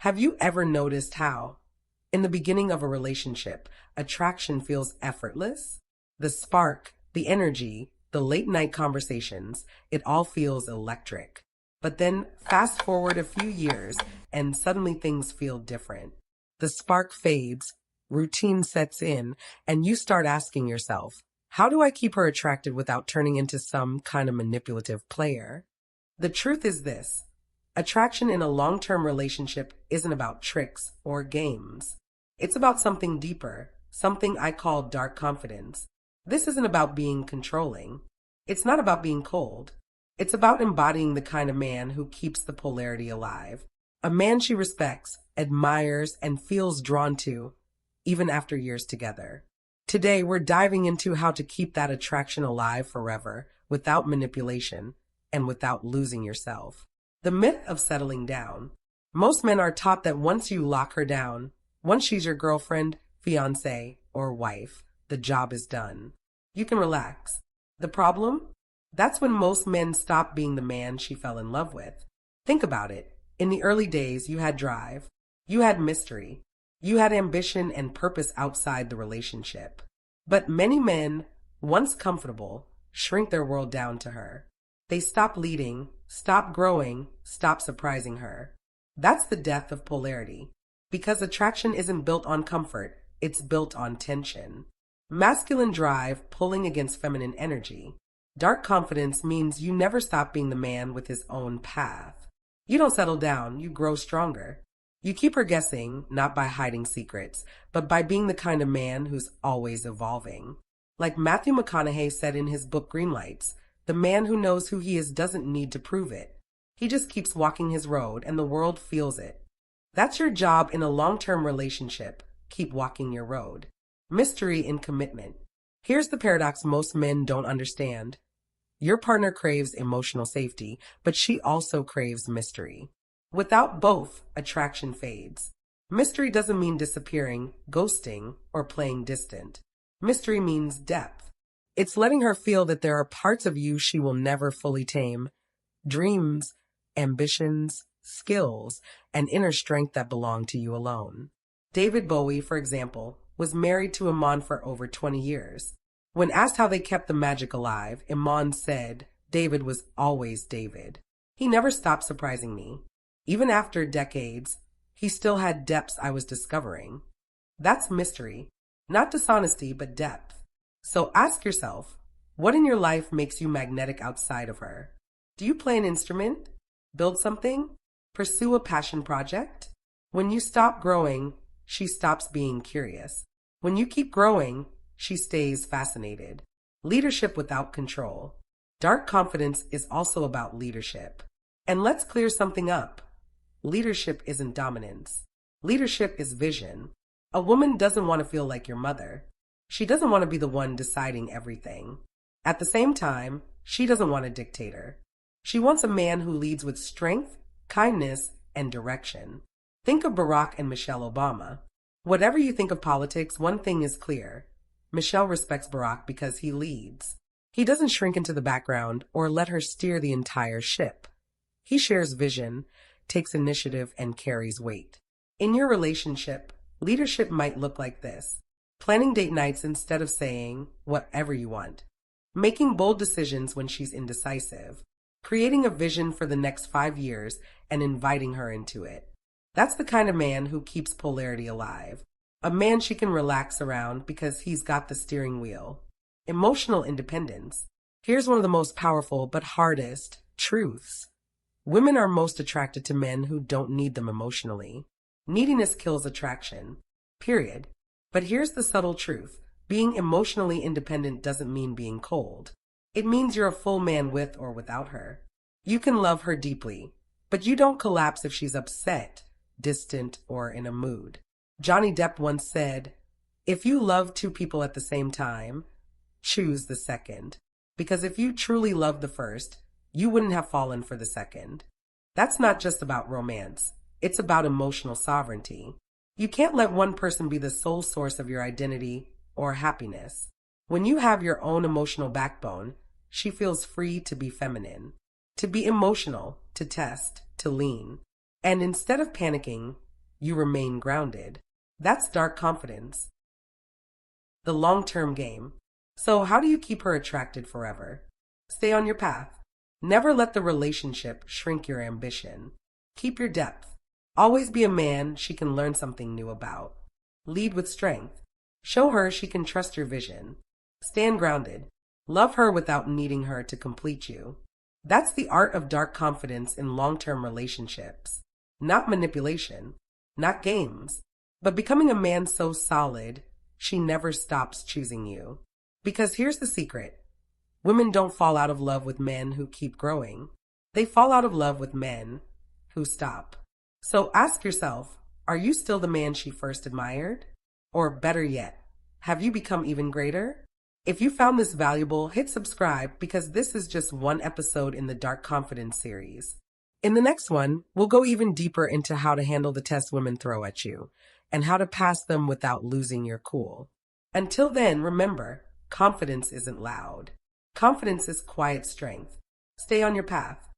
Have you ever noticed how, in the beginning of a relationship, attraction feels effortless? The spark, the energy, the late night conversations, it all feels electric. But then fast forward a few years and suddenly things feel different. The spark fades, routine sets in, and you start asking yourself, how do I keep her attracted without turning into some kind of manipulative player? The truth is this. Attraction in a long-term relationship isn't about tricks or games. It's about something deeper, something I call dark confidence. This isn't about being controlling. It's not about being cold. It's about embodying the kind of man who keeps the polarity alive. A man she respects, admires, and feels drawn to, even after years together. Today, we're diving into how to keep that attraction alive forever, without manipulation, and without losing yourself. The myth of settling down. Most men are taught that once you lock her down, once she's your girlfriend, fiancé, or wife, the job is done. You can relax. The problem? That's when most men stop being the man she fell in love with. Think about it. In the early days, you had drive. You had mystery. You had ambition and purpose outside the relationship. But many men, once comfortable, shrink their world down to her. They stop leading, stop growing, stop surprising her. That's the death of polarity. Because attraction isn't built on comfort, it's built on tension. Masculine drive pulling against feminine energy. Dark confidence means you never stop being the man with his own path. You don't settle down, you grow stronger. You keep her guessing, not by hiding secrets, but by being the kind of man who's always evolving. Like Matthew McConaughey said in his book Greenlights, the man who knows who he is doesn't need to prove it. He just keeps walking his road and the world feels it. That's your job in a long-term relationship. Keep walking your road. Mystery in commitment. Here's the paradox most men don't understand. Your partner craves emotional safety, but she also craves mystery. Without both, attraction fades. Mystery doesn't mean disappearing, ghosting, or playing distant. Mystery means depth. It's letting her feel that there are parts of you she will never fully tame. Dreams, ambitions, skills, and inner strength that belong to you alone. David Bowie, for example, was married to Iman for over 20 years. When asked how they kept the magic alive, Iman said, David was always David. He never stopped surprising me. Even after decades, he still had depths I was discovering. That's mystery. Not dishonesty, but depth. So ask yourself, what in your life makes you magnetic outside of her? Do you play an instrument? Build something? Pursue a passion project? When you stop growing, she stops being curious. When you keep growing, she stays fascinated. Leadership without control. Dark confidence is also about leadership. And let's clear something up. Leadership isn't dominance. Leadership is vision. A woman doesn't want to feel like your mother. She doesn't want to be the one deciding everything. At the same time, she doesn't want a dictator. She wants a man who leads with strength, kindness, and direction. Think of Barack and Michelle Obama. Whatever you think of politics, one thing is clear. Michelle respects Barack because he leads. He doesn't shrink into the background or let her steer the entire ship. He shares vision, takes initiative, and carries weight. In your relationship, leadership might look like this. Planning date nights instead of saying whatever you want. Making bold decisions when she's indecisive. Creating a vision for the next 5 years and inviting her into it. That's the kind of man who keeps polarity alive. A man she can relax around because he's got the steering wheel. Emotional independence. Here's one of the most powerful but hardest truths. Women are most attracted to men who don't need them emotionally. Neediness kills attraction. Period. But here's the subtle truth. Being emotionally independent doesn't mean being cold. It means you're a full man with or without her. You can love her deeply, but you don't collapse if she's upset, distant, or in a mood. Johnny Depp once said, if you love two people at the same time, choose the second. Because if you truly loved the first, you wouldn't have fallen for the second. That's not just about romance. It's about emotional sovereignty. You can't let one person be the sole source of your identity or happiness. When you have your own emotional backbone, she feels free to be feminine, to be emotional, to test, to lean. And instead of panicking, you remain grounded. That's dark confidence. The long-term game. So how do you keep her attracted forever? Stay on your path. Never let the relationship shrink your ambition. Keep your depth. Always be a man she can learn something new about. Lead with strength. Show her she can trust your vision. Stand grounded. Love her without needing her to complete you. That's the art of dark confidence in long-term relationships. Not manipulation, not games, but becoming a man so solid she never stops choosing you. Because here's the secret. Women don't fall out of love with men who keep growing. They fall out of love with men who stop. So ask yourself, are you still the man she first admired? Or better yet, have you become even greater? If you found this valuable, hit subscribe because this is just one episode in the Dark Confidence series. In the next one, we'll go even deeper into how to handle the tests women throw at you and how to pass them without losing your cool. Until then, remember, confidence isn't loud. Confidence is quiet strength. Stay on your path.